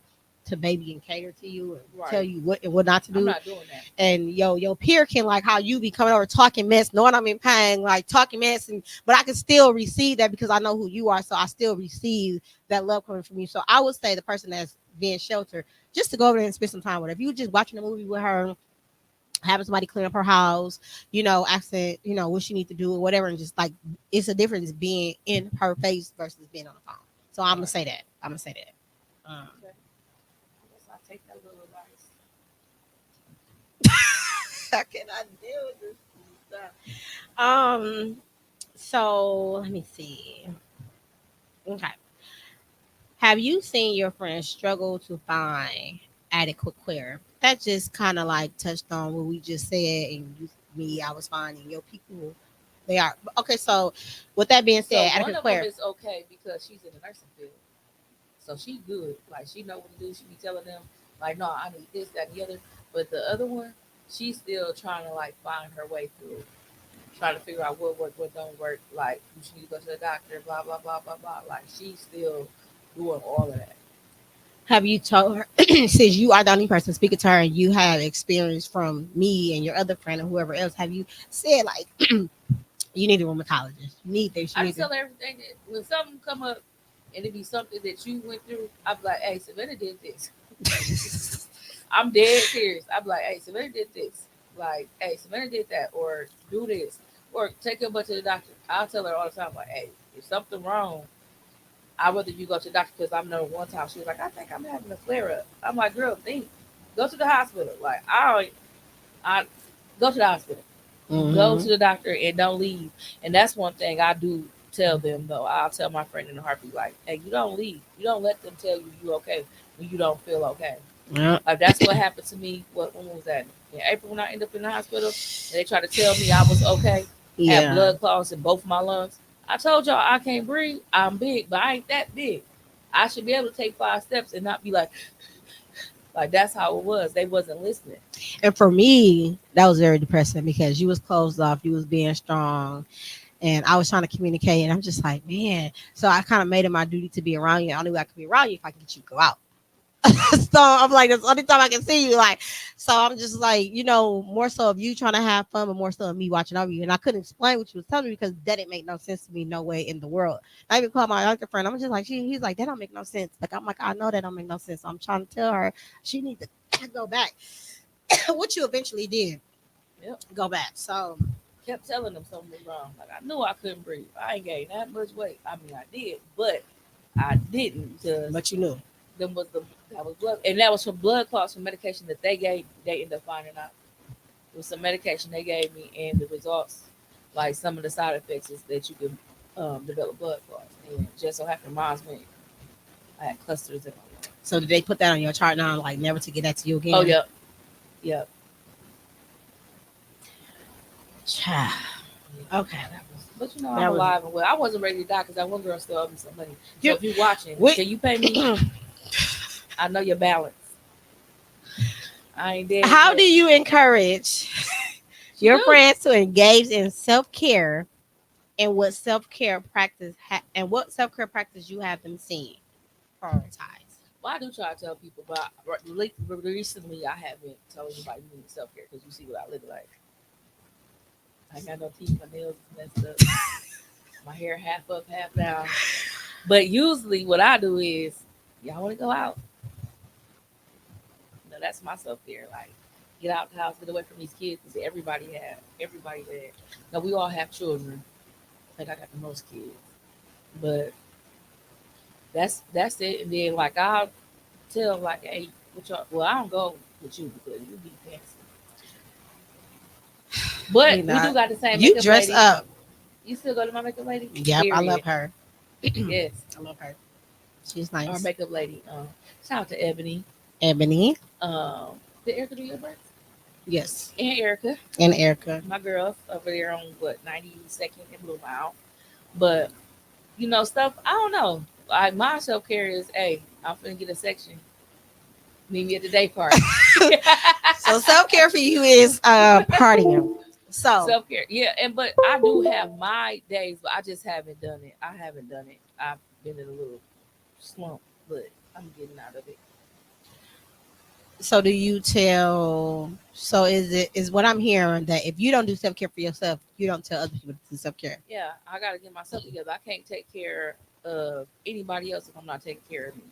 baby and cater to you and tell you what and what not to do. I'm not doing that. And your peer can, like how you be coming over talking mess, knowing I'm in pain, like talking mess, but I can still receive that because I know who you are. So I still receive that love coming from you. So I would say the person that's being sheltered, just to go over there and spend some time with her. If you just watching a movie with her, having somebody clean up her house, asking, what she need to do or whatever, and just like it's a difference being in her face versus being on the phone. So I'm gonna say that. Okay. I guess I'll take that little advice. How can I deal with this stuff? So let me see. Okay. Have you seen your friends struggle to find adequate care? That just kind of like touched on what we just said, and I was finding your people. They are okay. So, with that being So said, one adequate of them care. is okay because she's in the nursing field. So she good. Like, she know what to do. She be telling them, like, no, I need this, that, and the other. But the other one, she's still trying to like find her way through, trying to figure out what don't work. Like, you should need to go to the doctor, blah, blah, blah, blah, blah. Like, she's still doing all of that. Have you told her since you are the only person speaking to her, and you have experience from me and your other friend or whoever else? Have you said like you need a rheumatologist? You need this. You I need tell her everything that when something come up and it be something that you went through, I be like, hey, Savannah did this. I'm dead serious. I be like, hey, Savannah did this. Like, hey, Savannah did that, or do this, or take your butt to the doctor. I'll tell her all the time, like, hey, if something wrong, I'd rather you go to the doctor because I know one time she was like, I think I'm having a flare up. I'm like, girl, go to the hospital. Like, I go to the hospital. Go to the doctor and don't leave. And that's one thing I do tell them though. I'll tell my friend in the heartbeat, like, hey, you don't leave. You don't let them tell you okay when you don't feel okay. Yeah. Like, that's what happened to me. When was that? In April, when I ended up in the hospital and they tried to tell me I was okay. Had blood clots in both my lungs. I told y'all I can't breathe. I'm big, but I ain't that big. I should be able to take 5 steps and not be like that's how it was. They wasn't listening. And for me, that was very depressing because you was closed off, you was being strong, and I was trying to communicate, and I'm just like, man. So I kind of made it my duty to be around you. The only way I could be around you if I can get you to go out. So I'm like, that's the only time I can see you. Like, so I'm just like, more so of you trying to have fun, but more so of me watching over you. And I couldn't explain what you was telling me because that didn't make no sense to me, no way in the world. I even called my other friend. I'm just like, he's like, that don't make no sense. Like, I'm like, I know that don't make no sense. I'm trying to tell her she needs to go back. What you eventually did, Yep. go back. So Kept telling them something was wrong. Like I knew I couldn't breathe. I ain't gained that much weight. I mean, I did, but I didn't because but you knew. them was the that was blood, and that was from blood clots from medication that they gave. They ended up finding out it was some medication they gave me, and the results, like some of the side effects, is that you can develop blood clots. And just so happened, mine went. I had clusters in my lung. So did they put that on your chart now, like never to get that to you again? Oh yep, yep. Child. Okay. But That I'm was- alive and well. I wasn't ready to die because that one girl still owed me some money. So You- if you watching, Wait. can you pay me? I know your balance. I ain't dead. How yet. do you encourage your do. friends to engage in self-care, and what self-care practice you have them seeing prioritize? Well, I do try to tell people, but recently I haven't told anybody you need self care because you see what I look like. I ain't got no teeth, my nails is messed up, my hair half up, half down. But usually, what I do is, y'all want to go out? No, that's my self care. Like, get out the house, get away from these kids. Because everybody there. Now we all have children. I think I got the most kids, but that's it. And then like I'll tell like, hey, what y'all? Well, I don't go with you because you be fancy. But You we not. do got the same. You makeup dress lady. up. You still go to my makeup lady? Yep, I love Period. her. Yes, I love her. She's our nice. makeup lady. Shout out to Ebony. Ebony. Did Erica do your birth? Yes. And Erica, And Erica. my girls over there on 92nd and Blue Mile. But stuff. I don't know. Like my self care is, hey, I'm finna get a section. Meet me at the day party. So self-care for you is partying. So Self care, yeah. But I do have my days, but I just haven't done it. I haven't done it. I've been in a little slump, but I'm getting out of it. So do you tell? So is what I'm hearing that if you don't do self care for yourself, you don't tell other people to do self care. Yeah, I gotta get myself together. I can't take care of anybody else if I'm not taking care of me.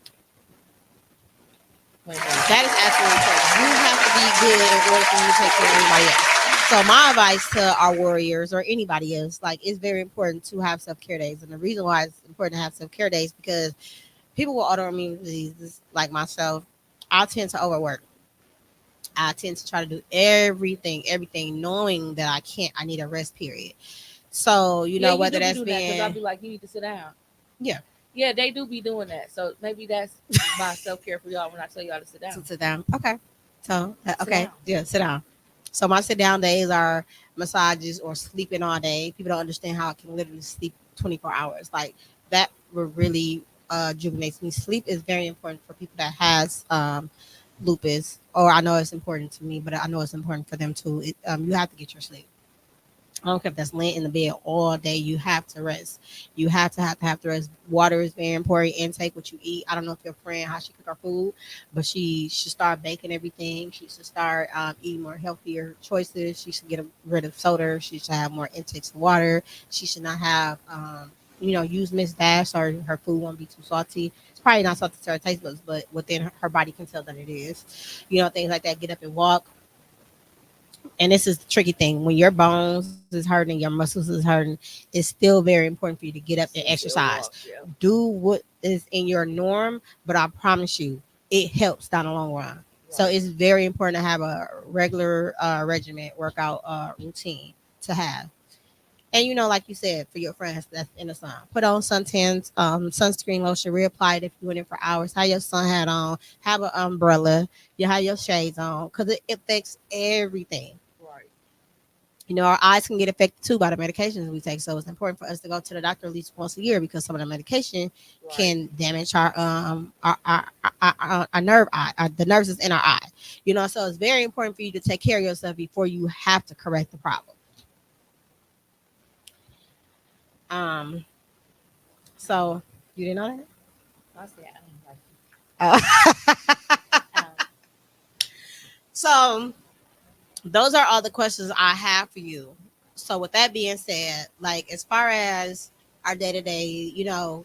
That is absolutely true. You have to be good in order for you to take care of anybody else. So my advice to our warriors or anybody else, like, it's very important to have self care days, and the reason why it's important to have self care days because people with autoimmune diseases like myself, I tend to overwork. I tend to try to do everything, knowing that I need a rest period. So, whether that's because I'll being, be like, you need to sit down. yeah, Yeah, they do be doing that. So maybe that's my self care for y'all when I tell y'all to sit down. to sit down. Okay. So, Sit okay. down. Yeah, sit down. So, my sit down days are massages or sleeping all day. People don't understand how I can literally sleep 24 hours. Like, that will really rejuvenates me. Sleep is very important for people that has lupus, or I know it's important to me, but I know it's important for them too. You have to get your sleep. I don't care if that's laying in the bed all day. You have to rest. You have to rest. Water is very important. Intake what you eat. I don't know if your friend how she cook her food, but she should start baking everything. She should start eating more healthier choices. She should get rid of soda. She should have more intakes of water. She should not have use Miss Dash, or her food won't be too salty. It's probably not salty to her taste buds, but within her body can tell that it is. Things like that. Get up and walk. And this is the tricky thing: when your bones is hurting, your muscles is hurting, it's still very important for you to get up and exercise. Yeah. Do what is in your norm, but I promise you, it helps down the long run. So Right. it's very important to have a regular regimen workout routine to have. And like you said, for your friends that's in the sun, put on suntans, sunscreen lotion, reapply it if you went in for hours. Have your sun hat on, have an umbrella, you have your shades on, because it affects everything. Right. Our eyes can get affected too by the medications we take. So it's important for us to go to the doctor at least once a year because some of the medication Right. can damage our nerve eye, the nerves that's in our eye. So it's very important for you to take care of yourself before you have to correct the problem. Um, so you didn't know I say I don't like that? So those are all the questions I have for you. So with that being said, like as far as our day to day, you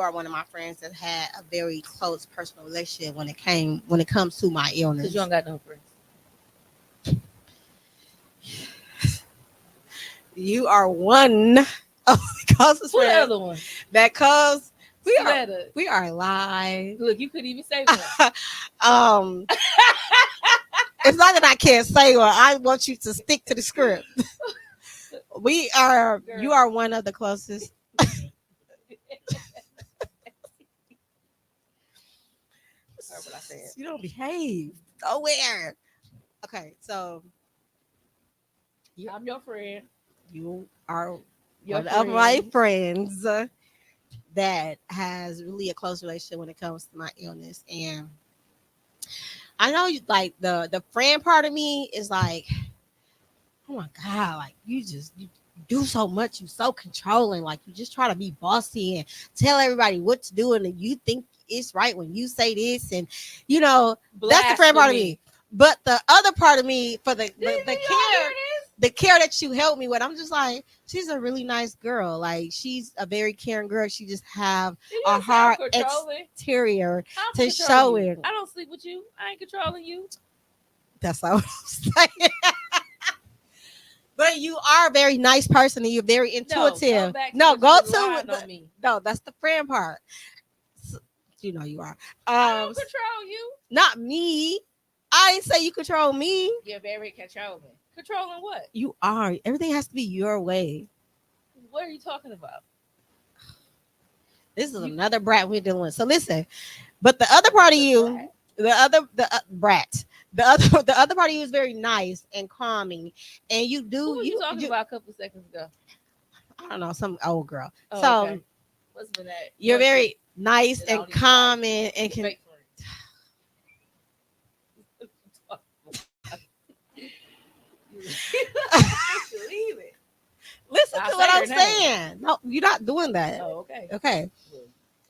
are one of my friends that had a very close personal relationship when it comes to my illness. Because you don't got no friends. You are one of the closest Who the friends other one? that comes. Savannah. We are live. Look, you couldn't even say one. um, it's not that I can't say one. I want you to stick to the script. We are. Girl. You are one of the closest. Heard what I said. You don't behave. Nowhere. Okay, so I'm your friend. you are Your one of my friend. friends that has really a close relationship when it comes to my illness, and I know like the friend part of me is like, oh my god, like you do so much, you so controlling, like you just try to be bossy and tell everybody what to do, and you think it's right when you say this, and that's the friend part of me. But the other part of me, for the care that you helped me with, I'm just like, she's a really nice girl. Like she's a very caring girl. She just have a hard exterior to show it. I don't sleep with you. I ain't controlling you. That's all I'm saying. But you are a very nice person and you're very intuitive. No, that's the friend part. So, you are. I don't control you. Not me. I didn't say you control me. You're very controlling. Controlling what? You are. Everything has to be your way. What are you talking about? This is another brat we're dealing with. So listen, but the other part of you, brat. The other part of you is very nice and calming, and you do. Who were you talking about a couple seconds ago? I don't know, some old girl. Oh, so okay. What's been that? You're very nice and calming and can. Leave it. Listen to what I'm saying. No, you're not doing that. Oh, okay. Okay.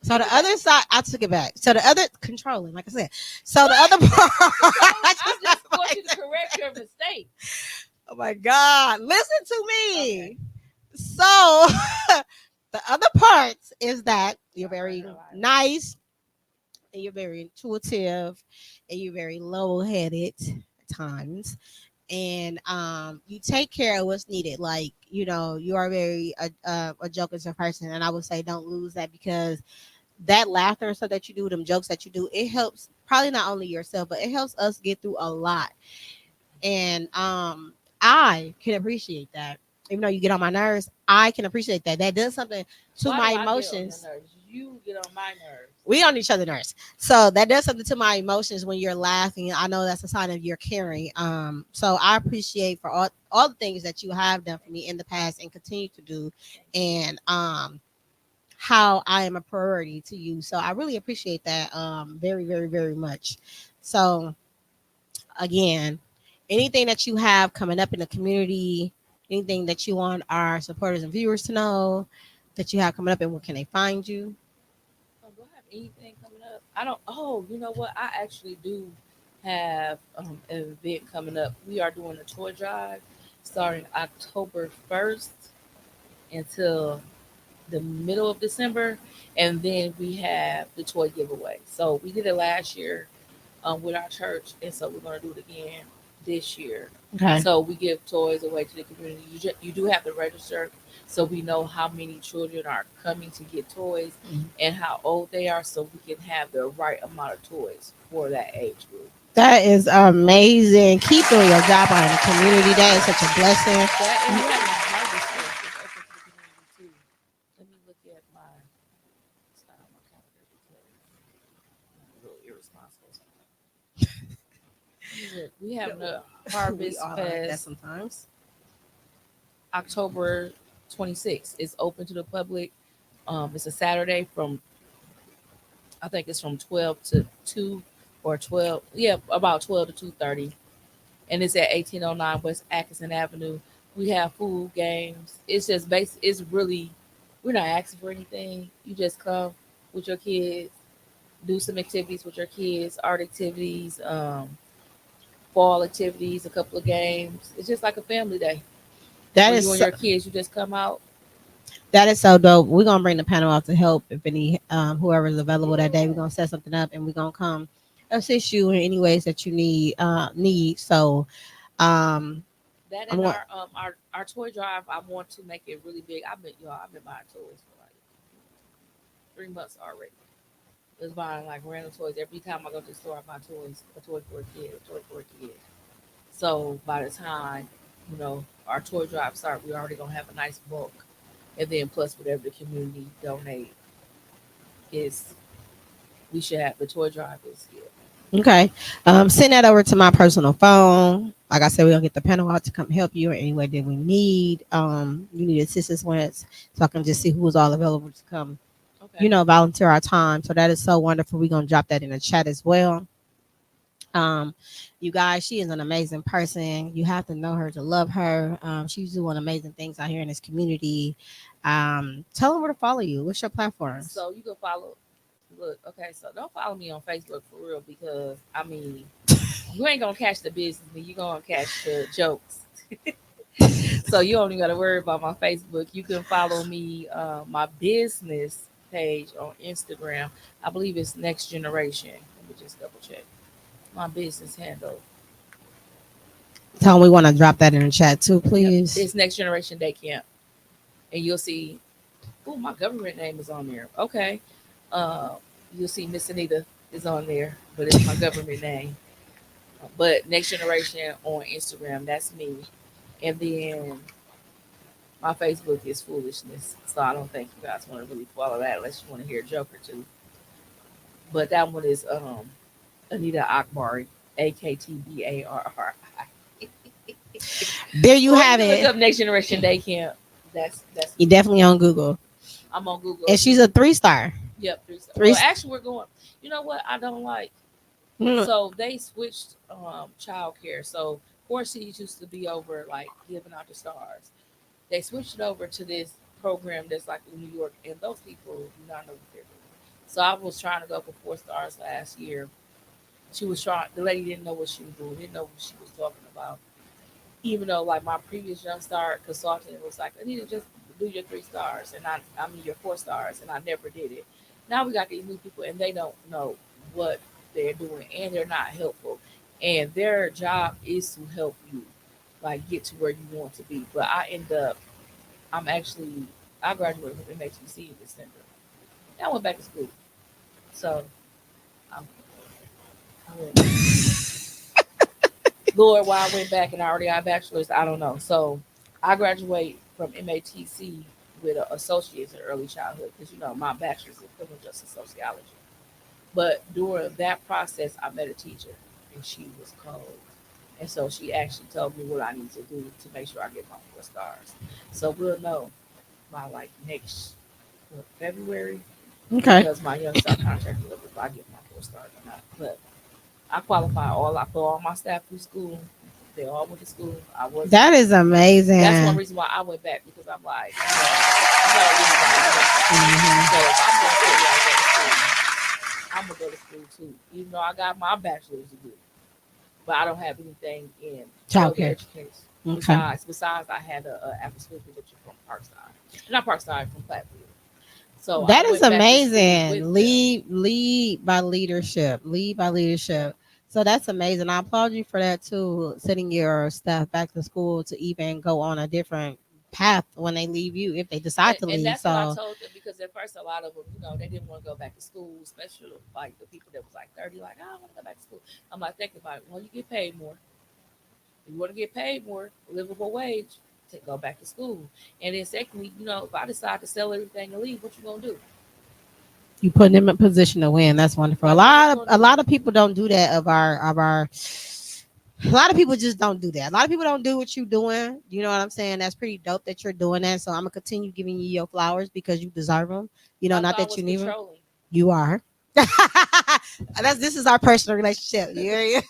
So the other side, I took it back. So the other controlling, like I said. So the other part, I just want you to correct your mistake. Oh my God! Listen to me. Okay. So the other part is that you're very nice, and you're very intuitive, and you're very level-headed at times. And you take care of what's needed. Like, you are very a joker's person, and I would say don't lose that, because that laughter and stuff that you do, them jokes that you do, it helps probably not only yourself, but it helps us get through a lot. And I can appreciate that. Even though you get on my nerves, I can appreciate that. That does something to my emotions. You get on my nerves. We on each other's nerves. So that does something to my emotions when you're laughing. I know that's a sign of your caring. So I appreciate for all the things that you have done for me in the past and continue to do, and how I am a priority to you. So I really appreciate that very, very, very much. So again, anything that you have coming up in the community, anything that you want our supporters and viewers to know that you have coming up, and where can they find you? Do I have anything coming up? I don't. Oh, you know what? I actually do have an event coming up. We are doing a toy drive starting October 1st until the middle of December, and then we have the toy giveaway. So we did it last year with our church, and so we're going to do it again this year. Okay. So we give toys away to the community. You do have to register, so we know how many children are coming to get toys and how old they are, so we can have the right amount of toys for that age group. That is amazing. Keep doing your job out in the community. That is such a blessing. That, and we have a harvest fest that's open to the community too. Let me look at my calendar because I'm a little irresponsible. We have the harvest fest like sometimes. October 26th. It's open to the public. It's a Saturday I think it's from 12 to 2 or 12. Yeah, about 12 to 2:30. And it's at 1809 West Atkinson Avenue. We have food, games. It's just it's really, we're not asking for anything. You just come with your kids, do some activities with your kids, art activities, fall activities, a couple of games. It's just like a family day. That For is you and so, your kids, you just come out. that is so dope. We're gonna bring the panel out to help if any whoever is available that day. We're gonna set something up and we're gonna come assist you in any ways that you need. So um That I'm and going our toy drive, I want to make it really big. I've been buying toys for like 3 months already. Just buying like random toys. Every time I go to the store, I buy toys, a toy for a kid, a toy for a kid. So by the time, our toy drive start, we already gonna have a nice bulk. And then plus whatever the community donate is, we should have the toy drive is here. okay. Send that over to my personal phone. Like I said, we're gonna get the panel out to come help you in any way that we need. You need assistance with, so I can just see who's all available to come, Okay. volunteer our time. So that is so wonderful. We're gonna drop that in the chat as well. Um, you guys, she is an amazing person. You have to know her to love her. She's doing amazing things out here in this community. Tell them where to follow you. What's your platforms? So you can follow. Look, okay, so don't follow me on Facebook for real because I mean you ain't gonna catch the business, but you gonna catch the jokes. So you only gotta worry about my Facebook. You can follow me, my business page on Instagram. I believe it's Next Generation. Let me just double check my business handle. Tell them we want to drop that in the chat too, Yep, please. it's Next Generation Day Camp, and you'll see. Oh, my government name is on there. Okay, uh, you'll see Miss Anita is on there, but it's my government name. But Next Generation on Instagram, that's me. And then my Facebook is foolishness. So I don't think you guys want to really follow that unless you want to hear a joke or two. But that one is Anita Akbari, AKTBARRI. There you Or you have can look it. up Next Generation Day Camp. That's You definitely on Google, I'm on Google. and she's a 3-star. Yep, 3 star. Three. Well, actually, we're going. You know what? I don't like. Mm, So they switched childcare. So Four C's used to be over like giving out the stars. They switched it over to this program that's like in New York, and those people do not know what they're doing. So I was trying to go for 4 stars last year. She was trying. The lady didn't know what she was doing. Didn't know what she was talking about. Even though like my previous Young Star consultant was like, I need to just do your 3 stars, and I mean your 4 stars, and I never did it. Now we got these new people, and they don't know what they're doing, and they're not helpful. And their job is to help you, like get to where you want to be. But I'm actually, I graduated from MHTC in December. I went back to school, so I'm, I went back. Lord, why I went back and I already got a bachelor's, I don't know. So I graduate from MATC with an associate's in early childhood because my bachelor's is criminal justice sociology. But during that process, I met a teacher and she was cold. And so she actually told me what I need to do to make sure I get my 4 stars. So we'll know by like next February okay. because my young star contract will if I get my 4 stars or not. But I qualify I put all my staff through school. They all went to school. I wasn't. That is amazing. That's one reason why I went back because I'm like, I gotta leave Mhm. so if I'm gonna tell you I go to school, I'm gonna go to school too. Even though I got my bachelor's degree, but I don't have anything in childcare Childcare. education. Okay. Besides, I had a after school position from Parkside, not Parkside, from Platteville. So I That is went back to school amazing. with them. Lead by leadership. Lead by leadership. So that's amazing. I applaud you for that too. Sending your staff back to school to even go on a different path when they leave you, if they decide to And leave. that's what I So told them because at first a lot of them, they didn't want to go back to school, especially like the people that was like 30, like, I don't want to go back to school. I'm like, think about it. Well, you get paid more. You want to get paid more, livable wage, to go back to school. And then secondly, if I decide to sell everything and leave, what you gonna do? you put them in a position to win. That's wonderful. Like, what you A gonna do? lot of people don't do that. A lot of people just don't do that. A lot of people don't do what you're doing. You know what I'm saying? That's pretty dope that you're doing that. So I'm gonna continue giving you your flowers because you deserve them. I Not thought I that was you need them. controlling. You are. This is our personal relationship. Yeah.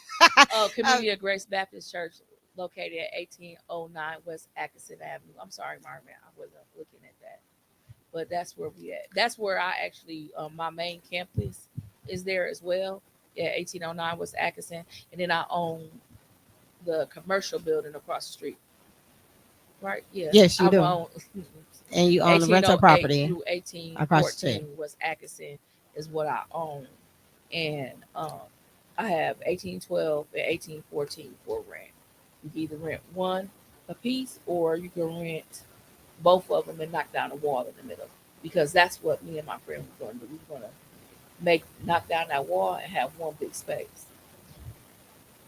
Oh, Um, Community of Grace Baptist Church, located at 1809 West Atkinson Avenue. I'm sorry, Marvin, I wasn't looking at that. But that's where we at. That's where I actually my main campus is there as well. Yeah, 1809 West Atkinson, and then I own the commercial building across the street. Right? Yes. Yes, you I do. own And you own the rental 1808 property through across the street. 1814 was Atkinson is what I own. And I have 1812 and 1814 for rent. You can either rent one a piece or you can rent both of them and knock down a wall in the middle. Because that's what me and my friend were going to do. We were going to knock down that wall and have one big space.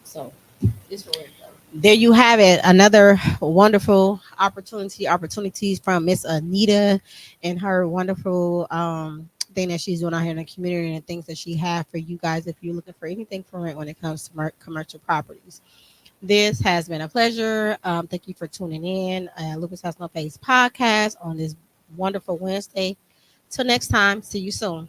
So it's for rent though. There you have it. Another wonderful opportunities from Miss Anita and her wonderful thing that she's doing out here in the community and things that she have for you guys if you're looking for anything for rent when it comes to commercial properties. This has been a pleasure. Thank you for tuning in. Lupus Has No Face podcast on this wonderful Wednesday. Till next time, see you soon.